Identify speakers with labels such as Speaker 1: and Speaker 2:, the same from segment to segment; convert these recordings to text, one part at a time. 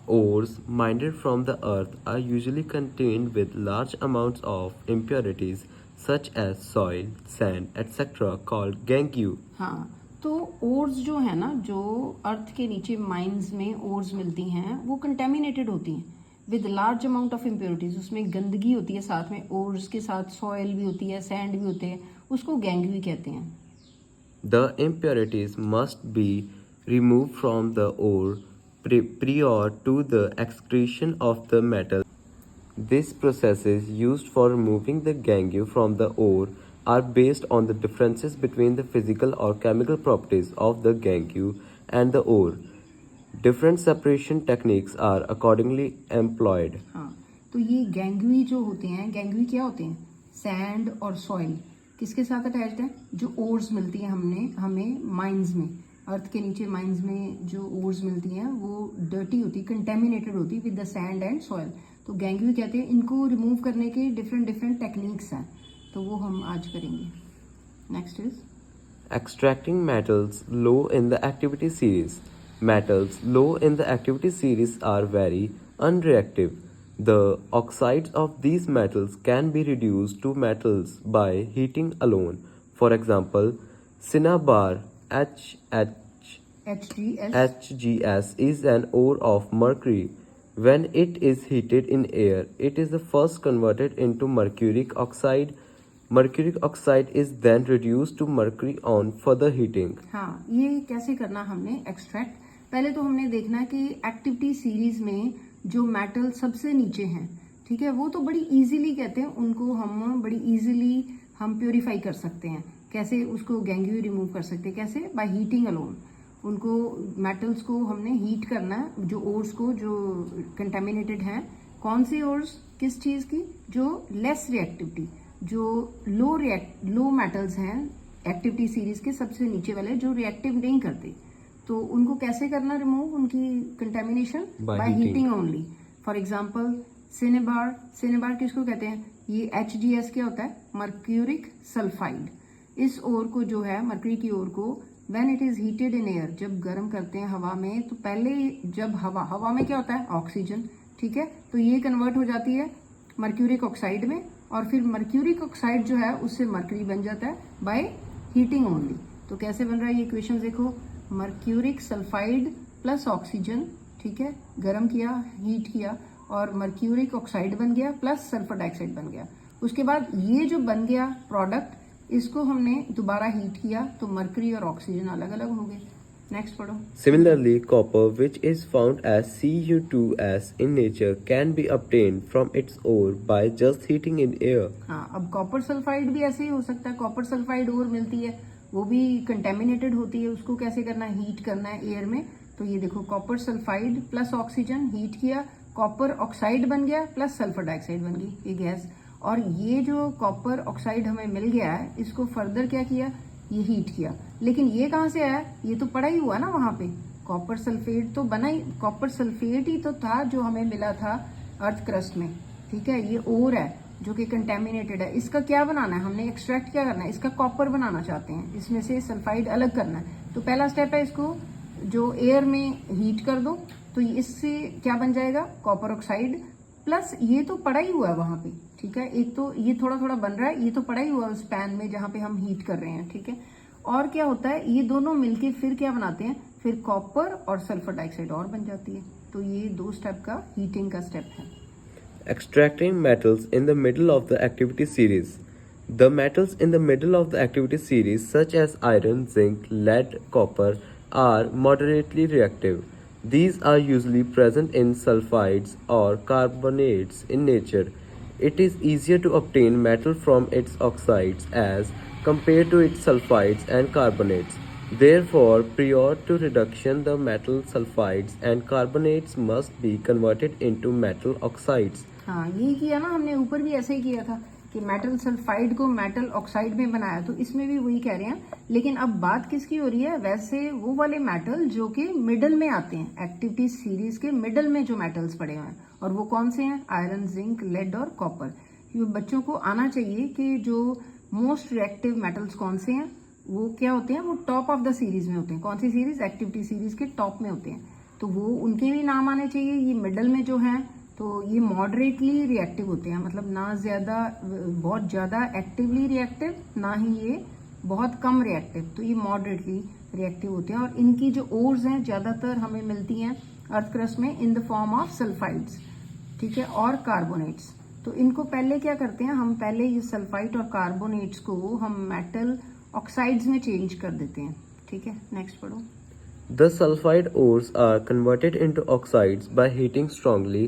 Speaker 1: Ores mined from the earth are usually contained with large amounts of impurities such as soil, sand, etc. called gangue.
Speaker 2: हाँ, तो ores जो है ना, जो अर्थ के नीचे माइंस में ओर्स मिलती हैं, वो कंटेमिनेटेड होती हैं with large amount of impurities. उसमें गंदगी होती है, साथ में ओर्स के साथ सॉयल भी होती है, सैंड भी होते हैं, उसको गैंगवी कहते हैं।
Speaker 1: The impurities must be removed from the ore prior to the excretion of the metal. These processes used for removing the gangue from the ore are based on the differences between the physical or chemical properties of the gangue and the ore. Different separation techniques are accordingly employed.
Speaker 2: हाँ, तो ये गैंगवी जो होते हैं, गैंगवी क्या होते हैं? Sand और सॉइल किसके साथ अटैच्ड है? जो ओर्स मिलती है हमें माइंस में, अर्थ के नीचे माइंस में जो ओर्स मिलती हैं वो डर्टी होती, कंटेमिनेटेड होती with the sand and soil. तो गैंगवी कहते हैं। इनको रिमूव करने के डिफरेंट टेक्निक्स हैं, तो वो हम आज करेंगे। Next is
Speaker 1: Extracting metals low in the activity series. Metals low in the activity series are very unreactive. The oxides of these metals can be reduced to metals by heating alone. For example, cinnabar HGS is an ore of mercury. When it is heated in air, it is the first converted into mercuric oxide. Mercuric oxide is then reduced to mercury on further heating.
Speaker 2: हाँ, ये कैसे करना हमने extract? पहले तो हमने देखना कि एक्टिविटी सीरीज में जो मेटल सबसे नीचे हैं, ठीक है, वो तो बड़ी इजीली कहते हैं, उनको हम बड़ी इजीली हम प्योरीफाई कर सकते हैं। कैसे? उसको गैंग्यू रिमूव कर सकते हैं। कैसे? By heating alone. उनको मेटल्स को हमने हीट करना है, जो ओर्स को जो कंटेमिनेटेड हैं। कौन से ओर्स? किस चीज़ की? जो लेस रिएक्टिविटी, जो लो मेटल्स हैं एक्टिविटी सीरीज के सबसे नीचे वाले, जो रिएक्टिव नहीं करते, तो उनको कैसे करना रिमूव? उनकी contamination by heating only. For example cinnabar किसको कहते हैं? ये HGS क्या होता है? Mercuric sulphide. इस ओर को जो है, मर्क्यूरी की ओर को, when it is heated in air, जब गर्म करते हैं हवा में, तो पहले जब हवा में क्या होता है? ऑक्सीजन, ठीक है, तो ये कन्वर्ट हो जाती है मर्क्यूरिक ऑक्साइड में, और फिर मर्क्यूरिक ऑक्साइड जो है उससे मर्करी बन जाता है बाय हीटिंग ओनली। तो कैसे बन रहा है ये इक्वेशन देखो, मर्क्यूरिक सल्फाइड प्लस ऑक्सीजन, ठीक है, गर्म किया, हीट किया, और मर्क्यूरिक ऑक्साइड बन गया प्लस सल्फर डाइऑक्साइड बन गया। उसके बाद ये जो बन गया प्रोडक्ट, इसको हमने दोबारा हीट किया, तो मर्करी और ऑक्सीजन अलग अलग हो गए। नेक्स्ट पढ़ो।
Speaker 1: Similarly, copper, which is found as Cu2s in nature, can be obtained from its ore by just heating in air.
Speaker 2: हाँ, अब कॉपर सल्फाइड भी ऐसे ही हो सकता है। कॉपर सल्फाइड और मिलती है, वो भी कंटेमिनेटेड होती है, उसको कैसे करना है? हीट करना है एयर में। तो ये देखो, copper sulphide plus oxygen heat किया, कॉपर ऑक्साइड बन गया प्लस सल्फर डाइऑक्साइड बन गई ये गैस। और ये जो कॉपर ऑक्साइड हमें मिल गया है, इसको फर्दर क्या किया? ये हीट किया। लेकिन ये कहाँ से आया? ये तो पड़ा ही हुआ ना वहां पे। कॉपर सल्फेट तो बना ही, कॉपर सल्फेट ही तो था जो हमें मिला था अर्थ क्रस्ट में, ठीक है। ये ओर है जो कि कंटेमिनेटेड है। इसका क्या बनाना है? हमने एक्सट्रैक्ट क्या करना है? इसका कॉपर बनाना चाहते हैं, इसमें से सल्फाइड अलग करना है। तो पहला स्टेप है, इसको जो एयर में हीट कर दो, तो इससे क्या बन जाएगा? कॉपर ऑक्साइड प्लस ये तो पड़ा ही हुआ है वहां पे, ठीक है। एक तो ये थोड़ा थोड़ा बन रहा है, ये तो पड़ा ही हुआ है उस पैन में जहां पे हम हीट कर रहे हैं, ठीक है। और क्या होता है? ये दोनों मिलके फिर क्या बनाते हैं? फिर कॉपर और सल्फर डाइऑक्साइड और बन जाती है। तो ये 2 स्टेप का हीटिंग का स्टेप है।
Speaker 1: Extracting metals in the middle of the activity series. The metals in the middle of the activity series, such as iron, zinc, lead, copper, are moderately reactive. These are usually present in sulfides or carbonates in nature. It is easier to obtain metal from its oxides as compared to its sulfides and carbonates. Therefore, prior to reduction, the metal sulfides and carbonates must be converted into metal oxides.
Speaker 2: हाँ, यही किया ना हमने, ऊपर भी ऐसे ही किया था कि मेटल सल्फाइड को मेटल ऑक्साइड में बनाया, तो इसमें भी वही कह रहे हैं। लेकिन अब बात किसकी हो रही है? वैसे वो वाले मेटल जो कि मिडल में आते हैं, एक्टिविटी सीरीज के मिडल में जो मेटल्स पड़े हुए हैं, और वो कौन से हैं? आयरन, जिंक, लेड और कॉपर। ये बच्चों को आना चाहिए कि जो मोस्ट रिएक्टिव मेटल्स कौन से हैं, वो क्या होते हैं? वो टॉप ऑफ द सीरीज में होते हैं। कौन सी सीरीज? एक्टिविटी सीरीज के टॉप में होते हैं। तो वो उनके भी नाम आने चाहिए। ये मिडल में जो है तो ये मॉडरेटली रिएक्टिव होते हैं, मतलब ना ज़्यादा बहुत ज़्यादा एक्टिवली रिएक्टिव, ना ही ये बहुत कम रिएक्टिव, तो ये मॉडरेटली रिएक्टिव होते हैं। और इनकी जो ओर्स हैं ज़्यादातर हमें मिलती हैं अर्थ क्रस्ट में in the form of sulphides, ठीक है, और कार्बोनेट्स। तो इनको पहले क्या करते हैं, हम पहले ये सल्फाइड और कार्बोनेट्स को हम मेटल ऑक्साइड्स में चेंज कर देते हैं, ठीक है। नेक्स्ट पढ़ो।
Speaker 1: The sulfide ores are converted into oxides by heating strongly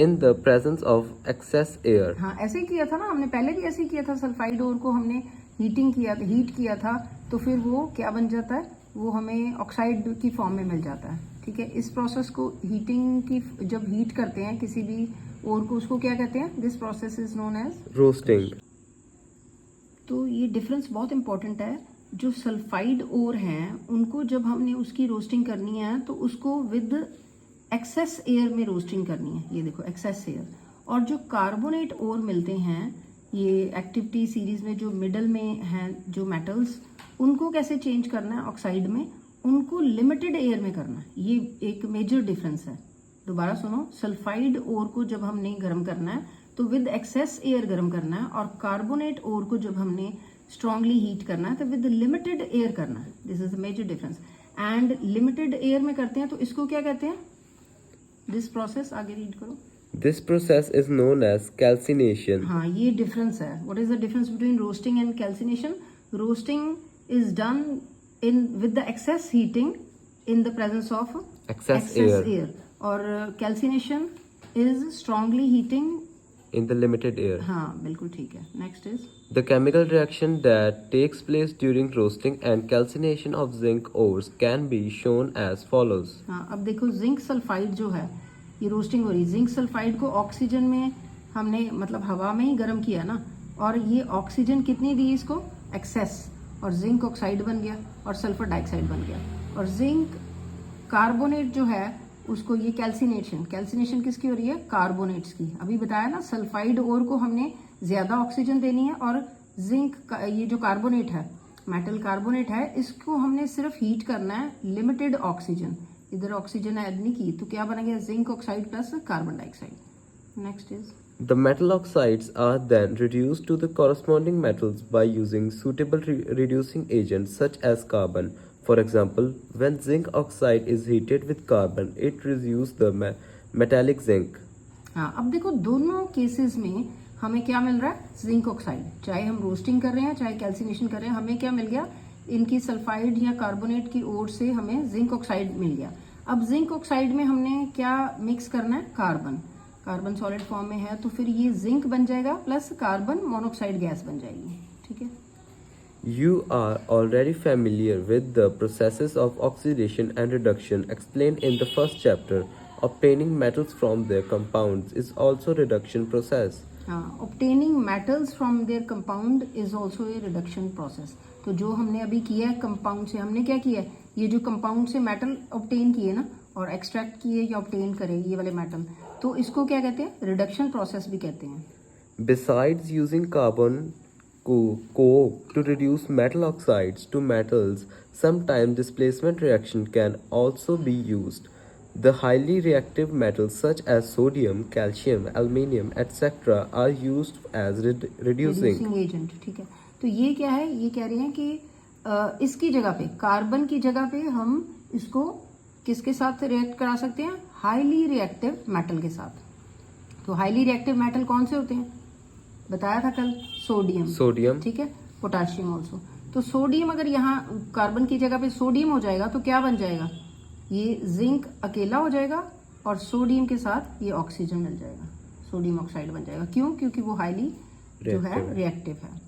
Speaker 1: in the presence of excess air.
Speaker 2: हाँ, ऐसे ही किया था ना हमने, पहले भी ऐसे ही किया था। सल्फाइड ओर को हमने हीट किया था, तो फिर वो क्या बन जाता है, वो हमें ऑक्साइड की फॉर्म में मिल जाता है, ठीक है। इस प्रोसेस को हीटिंग की, जब हीट करते हैं किसी भी ओर को, उसको क्या कहते हैं, this process is known as
Speaker 1: Roasting.
Speaker 2: तो ये डिफरेंस बहुत इंपॉर्टेंट है। जो सल्फाइड ओर हैं उनको जब हमने उसकी रोस्टिंग करनी है तो उसको विद एक्सेस एयर में रोस्टिंग करनी है, ये देखो एक्सेस एयर। और जो कार्बोनेट ओर मिलते हैं ये एक्टिविटी सीरीज में, जो मिडल में हैं जो मेटल्स, उनको कैसे चेंज करना है ऑक्साइड में, उनको लिमिटेड एयर में करना है। ये एक मेजर डिफरेंस है। दोबारा सुनो, सल्फाइड ओर को जब हमने गर्म करना है तो विद एक्सेस एयर गर्म करना है, और कार्बोनेट ओर को जब हमने स्ट्रांगली हीट करना है तो विद लिमिटेड एयर करना है। This is the major difference. And limited air में करते हैं तो इसको क्या कहते हैं, दिस प्रोसेस, आगे रीड करो।
Speaker 1: This process is known as calcination.
Speaker 2: हाँ, ये डिफरेंस है। What is the difference between roasting and calcination? Roasting is done in with the excess heating in the presence of
Speaker 1: Excess air.
Speaker 2: और calcination is strongly heating
Speaker 1: In the limited air.
Speaker 2: हाँ, बिल्कुल ठीक है। Next is
Speaker 1: The chemical reaction that takes place during roasting and calcination of zinc ores can be shown as follows.
Speaker 2: हाँ, अब देखो zinc sulphide जो है, ये रोस्टिंग हो रही है। जिंक सल्फाइड को ऑक्सीजन में हमने, मतलब हवा में ही गर्म किया ना, और ये ऑक्सीजन कितनी दी इसको, एक्सेस, और जिंक ऑक्साइड बन गया और सल्फर डाइऑक्साइड बन गया। और जिंक कार्बोनेट जो है उसको, ये कैल्सिनेशन किसकी हो रही है, कार्बोनेट्स की। अभी बताया ना, सल्फाइड ओर को हमने ज्यादा ऑक्सीजन देनी है, और जिंक ये जो कार्बोनेट है, मेटल कार्बोनेट है, इसको हमने सिर्फ हीट करना है, लिमिटेड ऑक्सीजन, इधर ऑक्सीजन ऐड नहीं की, तो क्या बनेगा, zinc oxide plus carbon dioxide. Next is
Speaker 1: The metal oxides are then reduced to the corresponding metals by using suitable reducing agents such as carbon. For example, when zinc oxide is heated with carbon, it reduces the metallic zinc.
Speaker 2: हाँ, अब देखो दोनों cases में हमें क्या मिल रहा है, zinc oxide. चाहे हम रोस्टिंग कर रहे हैं चाहे कैल्सिनेशन कर रहे हैं, हमें क्या मिल गया, इनकी सल्फाइड या कार्बोनेट की ओर से हमें जिंक ऑक्साइड मिल गया। अब जिंक ऑक्साइड में हमने क्या मिक्स करना है, कार्बन सॉलिड फॉर्म में है, तो फिर ये जिंक बन जाएगा प्लस कार्बन मोनोऑक्साइड गैस बन जाएगी, ठीक है।
Speaker 1: You are already familiar with the processes of oxidation and reduction explained in the first chapter. Obtaining metals from their compounds is also reduction process.
Speaker 2: हाँ, obtaining metals from their compound is also a reduction process. तो जो हमने अभी किया है compound से, हमने क्या किया है, ये जो कंपाउंड से मेटल ऑब्टेन किए ना, और एक्सट्रैक्ट किए या ऑब्टेन करे ये वाले मेटल, तो इसको क्या कहते हैं, रिडक्शन प्रोसेस भी कहते हैं।
Speaker 1: Besides using carbon coke to reduce metal oxides to metals, sometimes displacement reaction can also be used. The highly reactive metals such as sodium, calcium, aluminium, etc. are used as reducing
Speaker 2: agent, ठीक है। तो ये क्या है, ये कह रहे हैं कि इसकी जगह पे, कार्बन की जगह पे हम इसको किसके साथ रिएक्ट करा सकते हैं, हाईली रिएक्टिव मेटल के साथ। तो हाईली रिएक्टिव मेटल कौन से होते हैं, बताया था कल, सोडियम, ठीक है, पोटाशियम ऑल्सो। तो सोडियम अगर यहाँ कार्बन की जगह पे सोडियम हो जाएगा तो क्या बन जाएगा, ये जिंक अकेला हो जाएगा और सोडियम के साथ ये ऑक्सीजन मिल जाएगा, सोडियम ऑक्साइड बन जाएगा। क्यों, क्योंकि वो हाईली जो है रिएक्टिव है।